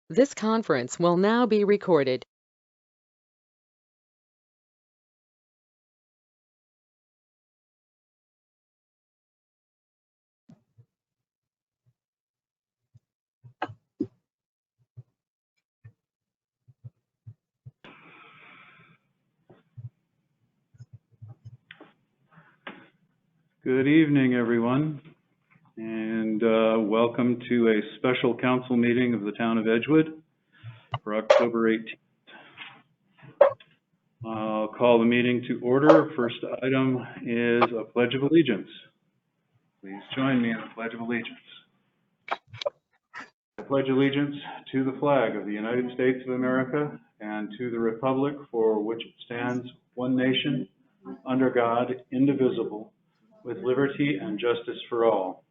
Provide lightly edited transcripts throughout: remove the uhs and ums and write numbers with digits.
This conference will now be recorded. Good evening, everyone, and welcome to a special council meeting of the town of Edgewood for October 18th. I'll call the meeting to order. First item is a Pledge of Allegiance. Please join me in the Pledge of Allegiance. I pledge allegiance to the flag of the United States of America and to the republic for which it stands, one nation, under God, indivisible, with liberty and justice for all.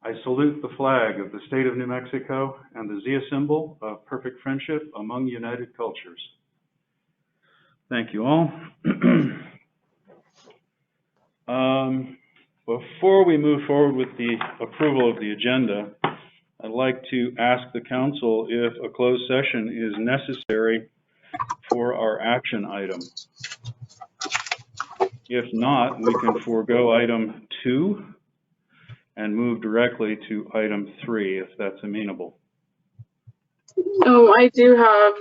I salute the flag of the state of New Mexico and the Zia symbol of perfect friendship among united cultures. Thank you all. Before we move forward with the approval of the agenda, I'd like to ask the council if a closed session is necessary for our action item. If not, we can forego item 2 and move directly to item 3, if that's amenable. I do have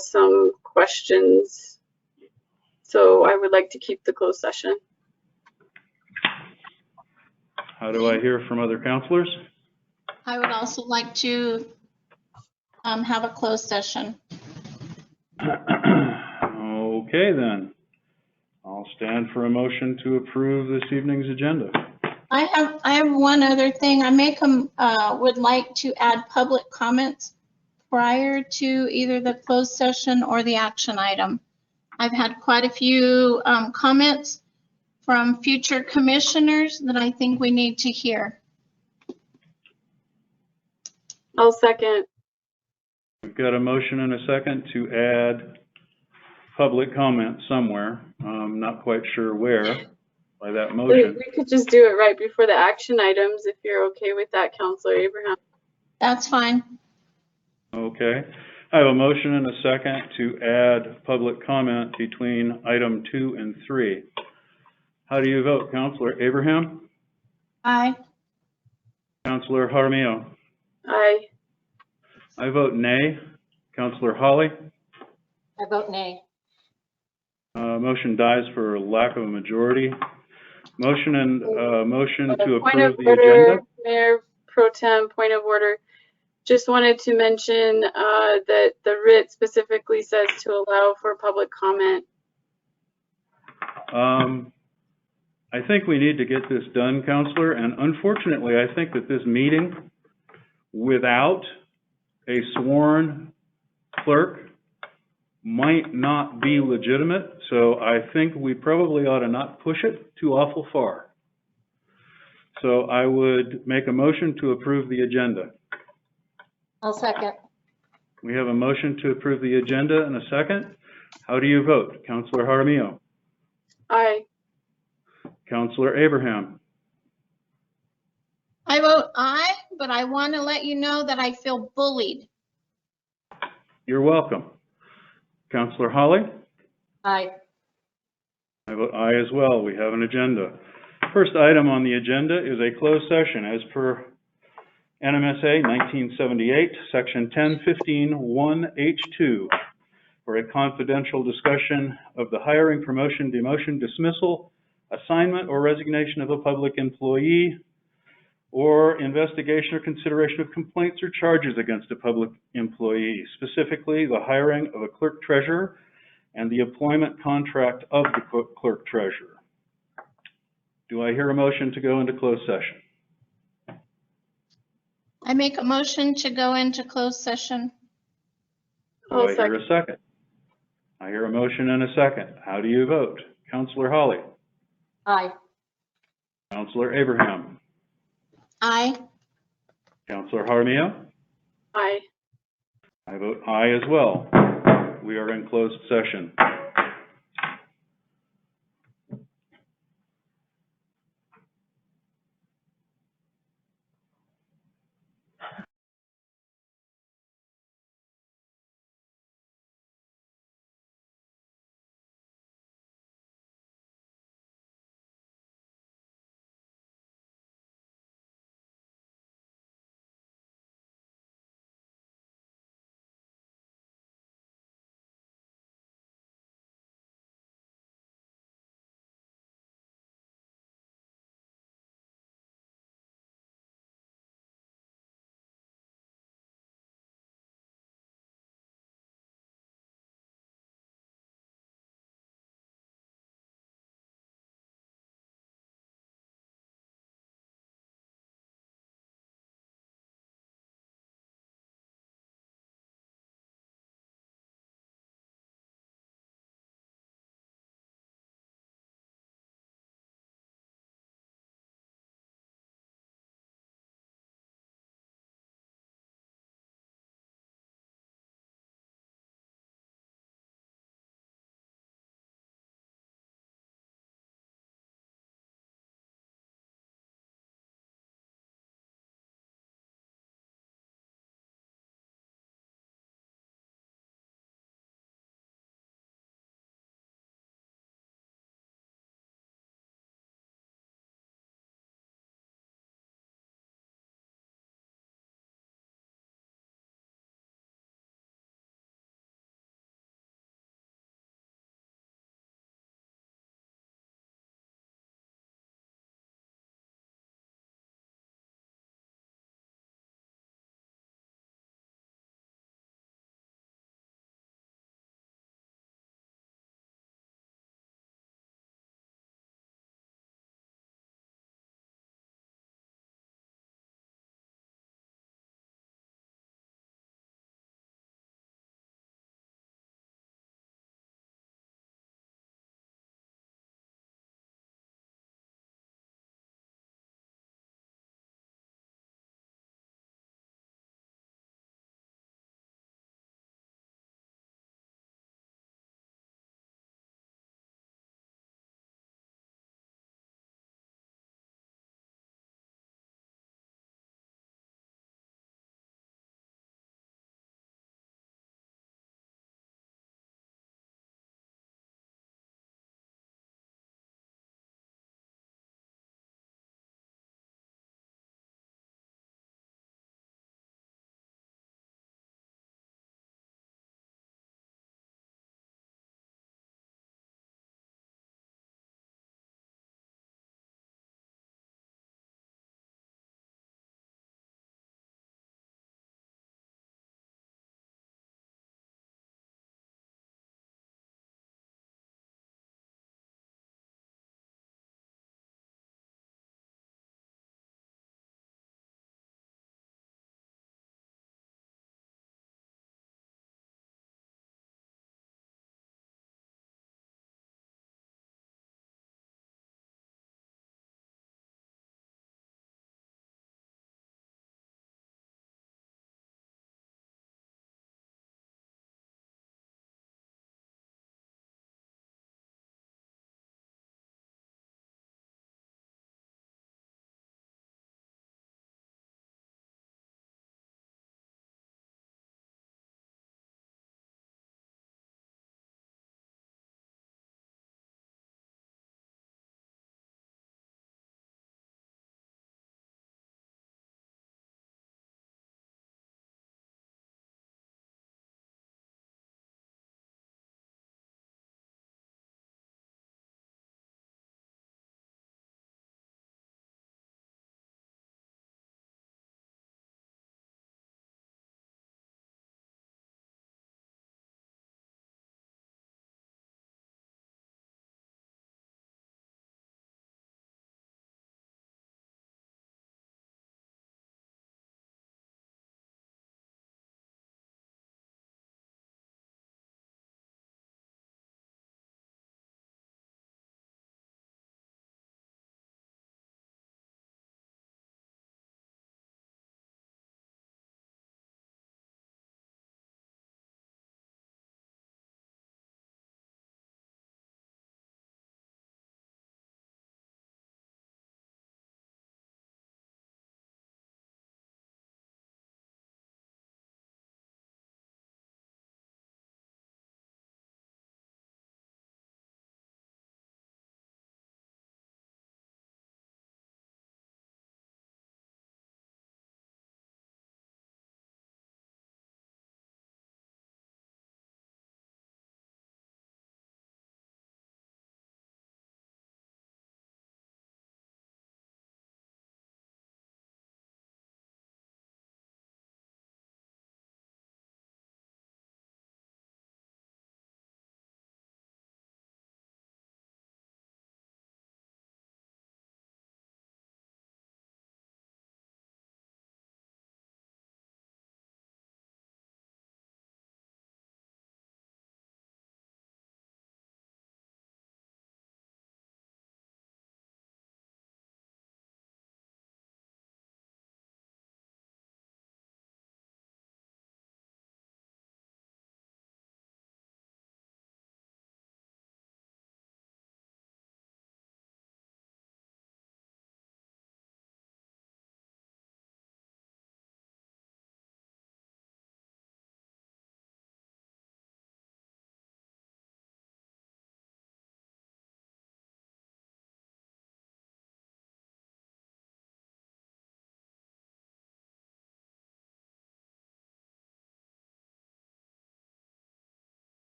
some questions, so I would like to keep the closed session. How do I hear from other councilors? I would also like to have a closed session. Okay, then. I'll stand for a motion to approve this evening's agenda. I have one other thing. I would like to add public comments prior to either the closed session or the action item. I've had quite a few comments from future commissioners that I think we need to hear. I'll second. We've got a motion and a second to add public comment somewhere. I'm not quite sure where by that motion. We could just do it right before the action items if you're okay with that, Councilor Abraham. That's fine. Okay. I have a motion and a second to add public comment between item 2 and 3. How do you vote, Councilor Abraham? Aye. Councilor Jaramillo? Aye. I vote nay. Councilor Hawley? I vote nay. Motion dies for lack of a majority. Motion to Point approve of the order, agenda. Mayor Pro Tem, point of order. Just wanted to mention that the writ specifically says to allow for public comment. I think we need to get this done, Councilor, and unfortunately, I think that this meeting without a sworn clerk might not be legitimate, so I think we probably ought to not push it too awful far. So I would make a motion to approve the agenda. I'll second. We have a motion to approve the agenda and a second. How do you vote? Councilor Jaramillo? Aye. Councilor Abraham? I vote aye, but I want to let you know that I feel bullied. You're welcome. Councilor Hawley? Aye. I vote aye as well. We have an agenda. First item on the agenda is a closed session as per NMSA 1978, Section 1015(1)(h)(2) for a confidential discussion of the hiring, promotion, demotion, dismissal, assignment, or resignation of a public employee, or investigation or consideration of complaints or charges against a public employee, specifically the hiring of a clerk treasurer and the employment contract of the clerk treasurer. Do I hear a motion to go into closed session? I make a motion to go into closed session. Do I hear a second? I hear a motion and a second. How do you vote? Councilor Hawley? Aye. Councilor Abraham? Aye. Councilor Jaramillo? Aye. I vote aye as well. We are in closed session.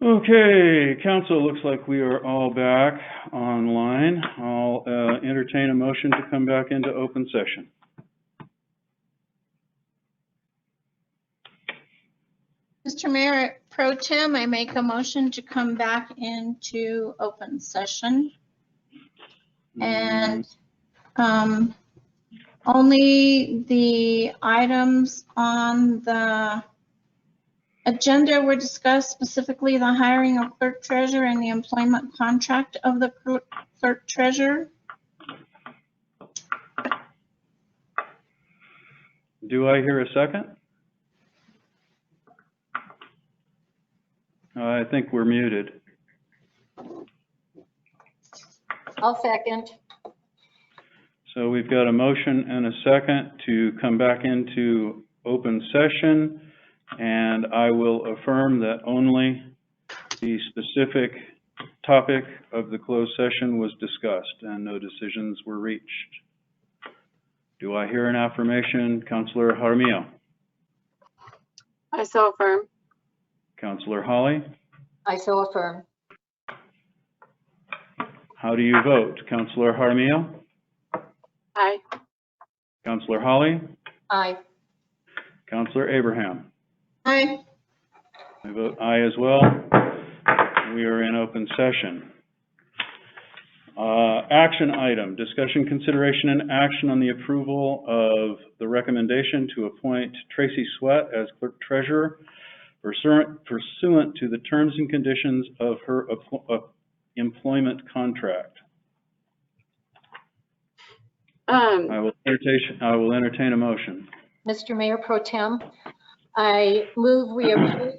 Okay, council, looks like we are all back online. I'll entertain a motion to come back into open session. Mr. Mayor Pro Tem, I make a motion to come back into open session. And only the items on the agenda were discussed, specifically the hiring of clerk treasurer and the employment contract of the clerk treasurer. Do I hear a second? I think we're muted. I'll second. So we've got a motion and a second to come back into open session, and I will affirm that only the specific topic of the closed session was discussed and no decisions were reached. Do I hear an affirmation? Councilor Jaramillo. I so affirm. Councilor Holly. I so affirm. How do you vote? Councilor Jaramillo? Aye. Councilor Holly? Aye. Councilor Abraham? Aye. I vote aye as well. We are in open session. Action item, discussion, consideration, and action on the approval of the recommendation to appoint Tracy Sweat as clerk treasurer pursuant to the terms and conditions of her employment contract. I will entertain a motion. Mr. Mayor Pro Tem, I move we approve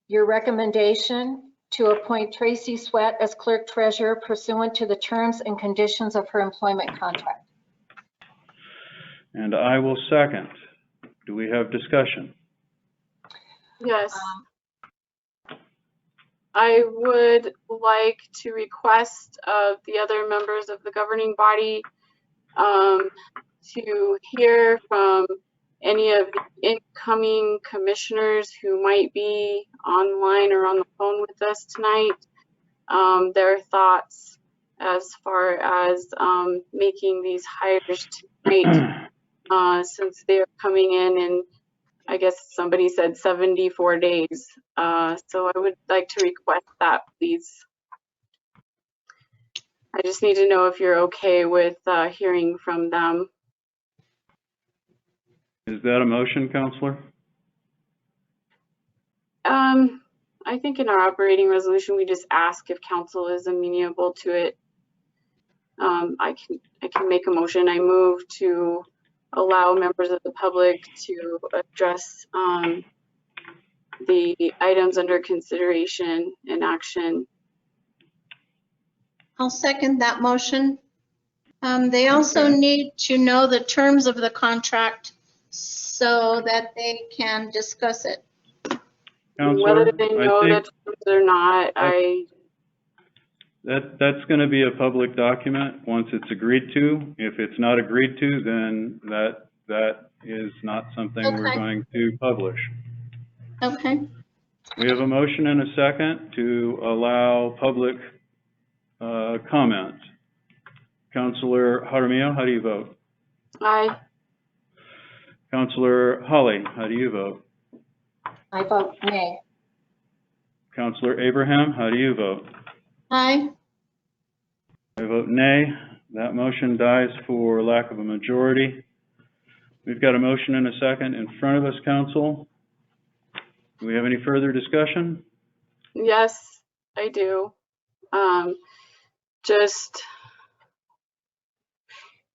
your recommendation to appoint Tracy Sweat as clerk treasurer pursuant to the terms and conditions of her employment contract. And I will second. Do we have discussion? Yes. I would like to request of the other members of the governing body to hear from any of the incoming commissioners who might be online or on the phone with us tonight, their thoughts as far as making these hires tonight, since they are coming in, I guess somebody said 74 days. So I would like to request that, please. I just need to know if you're okay with hearing from them. Is that a motion, Counselor? I think in our operating resolution, we just ask if council is amenable to it. I can make a motion. I move to allow members of the public to address the items under consideration and action. I'll second that motion. They also need to know the terms of the contract so that they can discuss it. Counselor, Whether they know the terms or not, that's going to be a public document once it's agreed to. If it's not agreed to, then that is not something we're going to publish. Okay. We have a motion and a second to allow public comment. Councilor Jaramillo, how do you vote? Aye. Councilor Holly, how do you vote? I vote nay. Councilor Abraham, how do you vote? Aye. I vote nay. That motion dies for lack of a majority. We've got a motion and a second in front of us, Council. Do we have any further discussion? Yes, I do. Just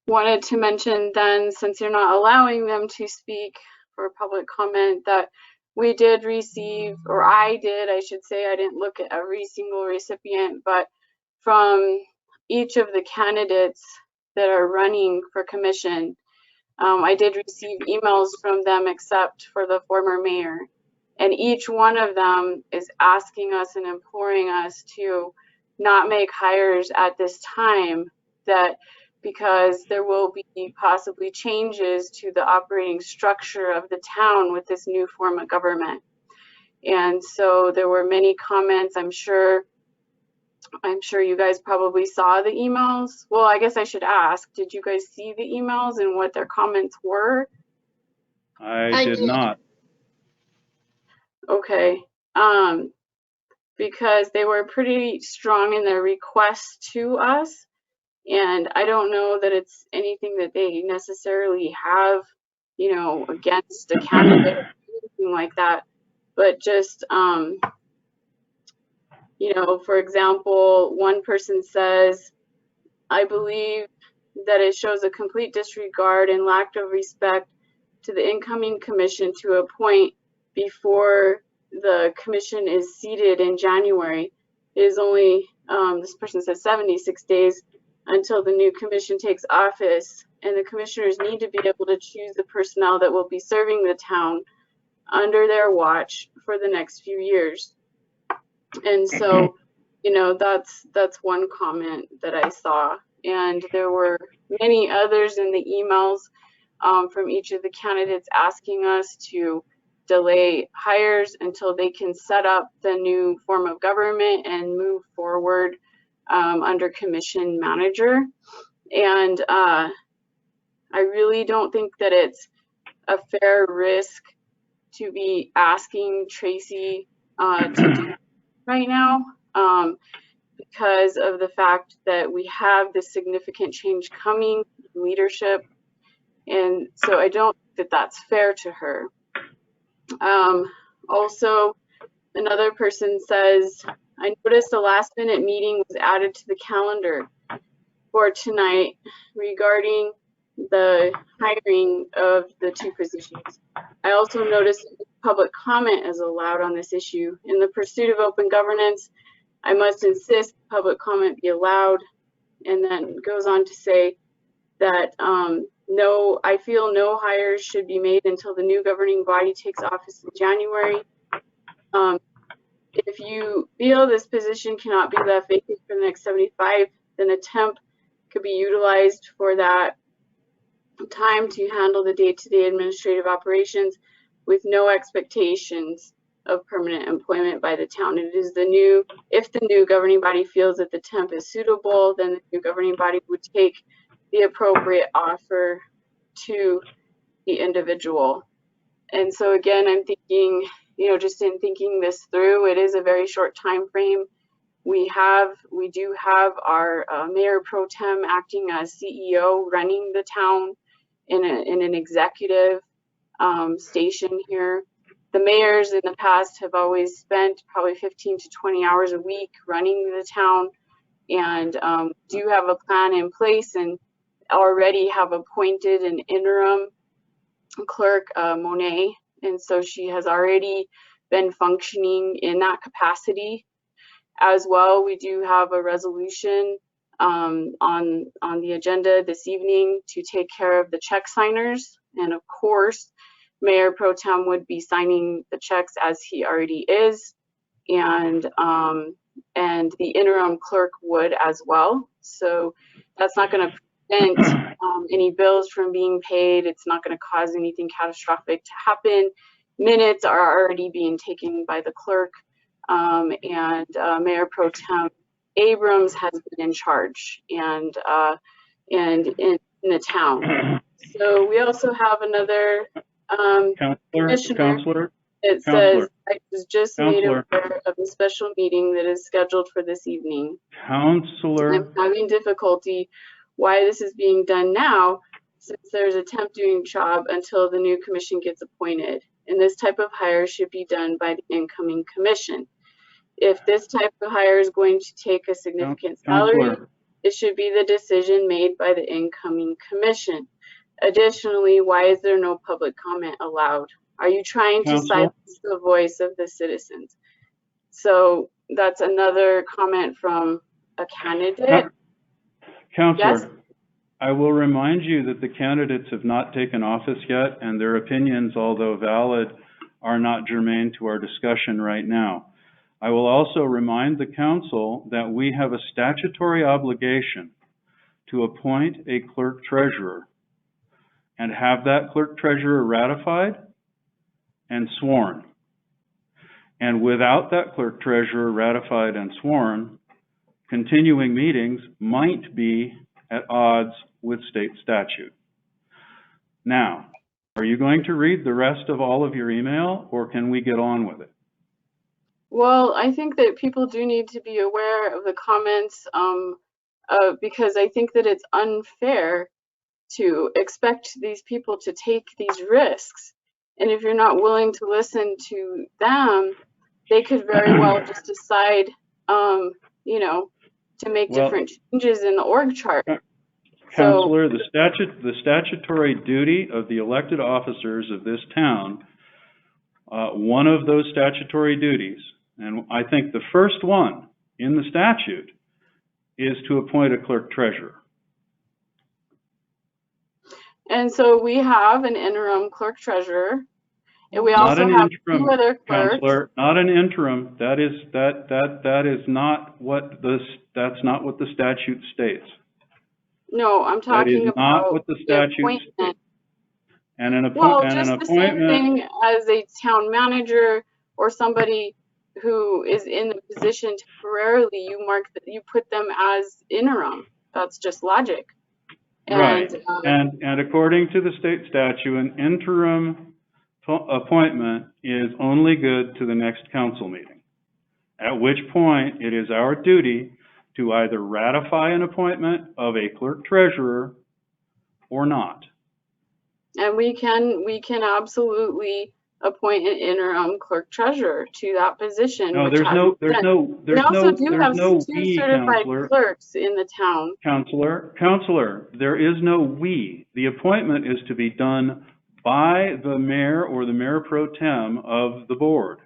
wanted to mention then, since you're not allowing them to speak for public comment, that we did receive, or I did, I should say, I didn't look at every single recipient, but from each of the candidates that are running for commission, I did receive emails from them except for the former mayor. And each one of them is asking us and imploring us to not make hires at this time, that because there will be possibly changes to the operating structure of the town with this new form of government. And so there were many comments. I'm sure you guys probably saw the emails. Well, I guess I should ask, did you guys see the emails and what their comments were? I did not. Okay. Because they were pretty strong in their requests to us. And I don't know that it's anything that they necessarily have, you know, against a candidate or anything like that. But just, you know, for example, one person says, I believe that it shows a complete disregard and lack of respect to the incoming commission to appoint before the commission is seated in January. It is only, this person says 76 days until the new commission takes office, and the commissioners need to be able to choose the personnel that will be serving the town under their watch for the next few years. And so, you know, that's one comment that I saw. And there were many others in the emails from each of the candidates asking us to delay hires until they can set up the new form of government and move forward under commission manager. And I really don't think that it's a fair risk to be asking Tracy to do right now, because of the fact that we have this significant change coming in leadership. And so I don't think that that's fair to her. Also, another person says, I noticed a last minute meeting was added to the calendar for tonight regarding the hiring of the two positions. I also noticed public comment is allowed on this issue. In the pursuit of open governance, I must insist public comment be allowed. And then goes on to say that no, I feel no hires should be made until the new governing body takes office in January. If you feel this position cannot be left vacant for the next 75, then a temp could be utilized for that time to handle the day-to-day administrative operations with no expectations of permanent employment by the town. It is the new, if the new governing body feels that the temp is suitable, then the new governing body would take the appropriate offer to the individual. And so again, I'm thinking, you know, just in thinking this through, it is a very short time frame. We do have our Mayor Pro Tem acting as CEO, running the town in an executive station here. The mayors in the past have always spent probably 15 to 20 hours a week running the town, and do have a plan in place and already have appointed an interim clerk, Monet, and so she has already been functioning in that capacity. As well, we do have a resolution on the agenda this evening to take care of the check signers, and of course, Mayor Pro Tem would be signing the checks as he already is, and the interim clerk would as well. So that's not going to prevent any bills from being paid. It's not going to cause anything catastrophic to happen. Minutes are already being taken by the clerk, and Mayor Pro Tem Abrams has been in charge and in the town. So we also have another Counselor. It says, I was just made aware of a special meeting that is scheduled for this evening. Counselor. I'm having difficulty why this is being done now, since there's a temp doing job until the new commission gets appointed. And this type of hire should be done by the incoming commission. If this type of hire is going to take a significant salary, it should be the decision made by the incoming commission. Additionally, why is there no public comment allowed? Are you trying to silence the voice of the citizens? So that's another comment from a candidate. Counselor, Yes? I will remind you that the candidates have not taken office yet, and their opinions, although valid, are not germane to our discussion right now. I will also remind the council that we have a statutory obligation to appoint a clerk treasurer and have that clerk treasurer ratified and sworn. And without that clerk treasurer ratified and sworn, continuing meetings might be at odds with state statute. Now, are you going to read the rest of all of your email, or can we get on with it? Well, I think that people do need to be aware of the comments because I think that it's unfair to expect these people to take these risks. And if you're not willing to listen to them, they could very well just decide, you know, to make different changes in the org chart. Counselor, the statutory duty of the elected officers of this town, one of those statutory duties, and I think the first one in the statute, is to appoint a clerk treasurer. And so we have an interim clerk treasurer, and we also have two other clerks. Counselor, not an interim. That is not what that's not what the statute states. No, I'm talking about not what the statute states. And an appointment. Well, just the same thing as a town manager or somebody who is in the position temporarily. You put them as interim. That's just logic. Right. And according to the state statute, an interim appointment is only good to the next council meeting, at which point it is our duty to either ratify an appointment of a clerk treasurer or not. And we can absolutely appoint an interim clerk treasurer to that position. No, there's no we also do have two certified clerks in the town. Counselor, there is no we. The appointment is to be done by the mayor or the mayor pro tem of the board.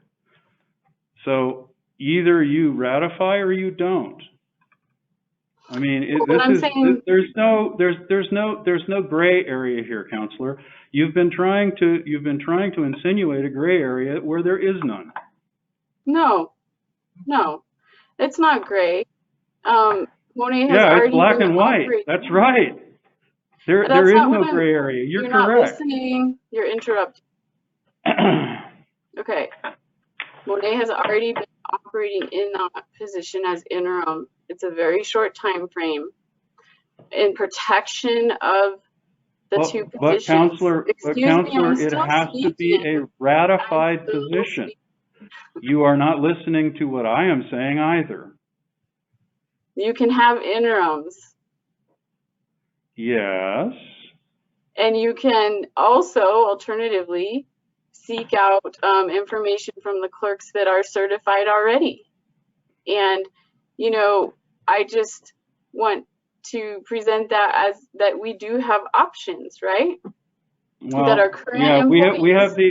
So either you ratify or you don't. I mean, there's no gray area here, Counselor. You've been trying to insinuate a gray area where there is none. No, it's not gray. Monet has yeah, already it's black and white. operating. That's right. There is no gray area. You're correct. You're not listening. You're interrupting. Okay. Monet has already been operating in that position as interim. It's a very short time frame in protection of the two positions. But Counselor, it has to be a ratified position. You are not listening to what I am saying either. You can have interims. Yes. And you can also, alternatively, seek out information from the clerks that are certified already. And, you know, I just want to present that as that we do have options, right? Well, that are current employees.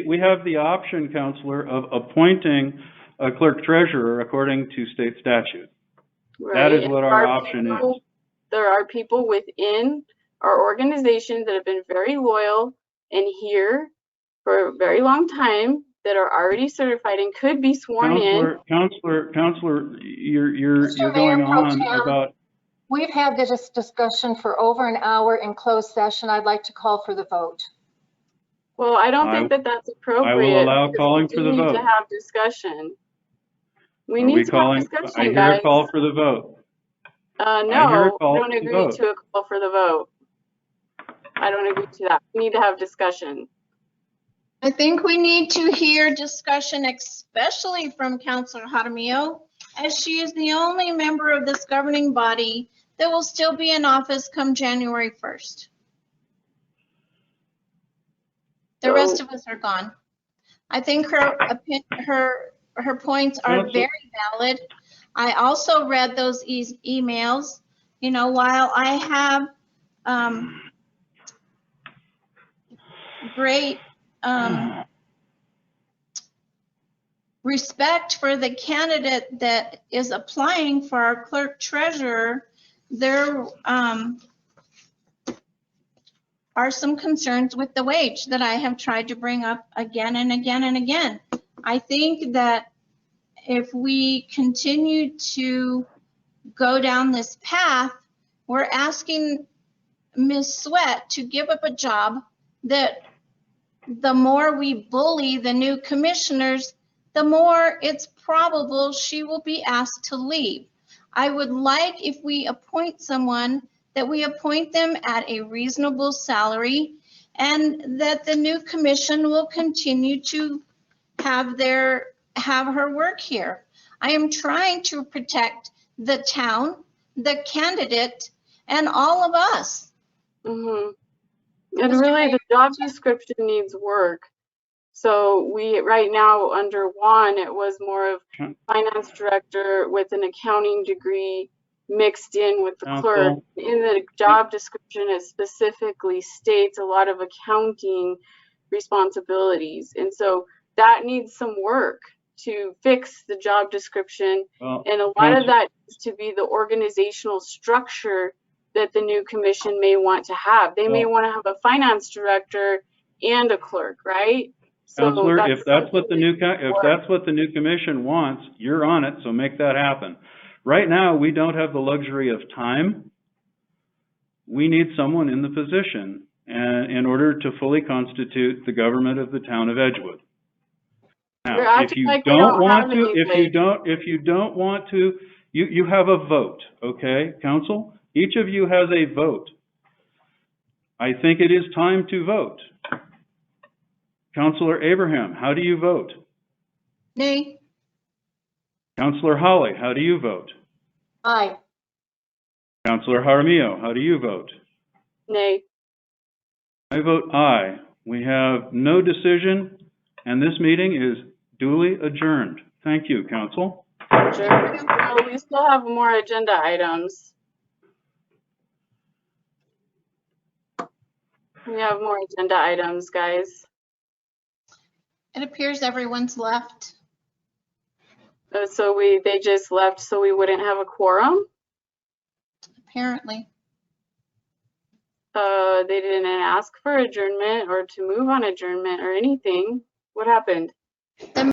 we have the option, Counselor, of appointing a clerk treasurer according to state statute. Right. That is what our option is. There are people within our organization that have been very loyal and here for a very long time that are already certified and could be sworn in. Counselor, you're going on about. We've had this discussion for over an hour in closed session. I'd like to call for the vote. Well, I don't think that that's appropriate. I will allow calling for the vote. We need to have discussion. We need to have discussion, I hear a call for the vote. No, I don't agree to a call for the vote. I don't agree to that. We need to have discussion. I think we need to hear discussion, especially from Councilor Jaramillo, as she is the only member of this governing body that will still be in office come January 1st. The rest of us are gone. I think her points are very valid. I also read those emails. You know, while I have great respect for the candidate that is applying for our clerk treasurer, there are some concerns with the wage that I have tried to bring up again and again and again. I think that if we continue to go down this path, we're asking Ms. Sweat to give up a job that the more we bully the new commissioners, the more it's probable she will be asked to leave. I would like, if we appoint someone, that we appoint them at a reasonable salary and that the new commission will continue to have her work here. I am trying to protect the town, the candidate, and all of us. And really, the job description needs work. So we, right now, under one, it was more of finance director with an accounting degree mixed in with the clerk. Counsel. In the job description, it specifically states a lot of accounting responsibilities. And so that needs some work to fix the job description. Well, And a lot counsel- of that needs to be the organizational structure that the new commission may want to have. They may Well- want to have a finance director and a clerk, right? So Counselor, if that's what the something new, that if that's what the new commission wants, you're on it, so make that happen. Right now, we don't have the luxury of time. We need someone in the position in order to fully constitute the government of the town of Edgewood. You're Now, if acting you like we don't don't want have to, if anybody. you don't want to, you have a vote, okay, council? Each of you has a vote. I think it is time to vote. Councilor Abraham, how do you vote? Nay, Councilor Holly, how do you vote? Aye. Councilor Jaramillo, how do you vote? Nay. I vote aye. We have no decision, and this meeting is duly adjourned. Thank you, council. Sure. So we still have more agenda items. We have more agenda items, guys. it appears everyone's left. So they just left so we wouldn't have a quorum. Apparently. They didn't ask for adjournment or to move on adjournment or anything. What happened?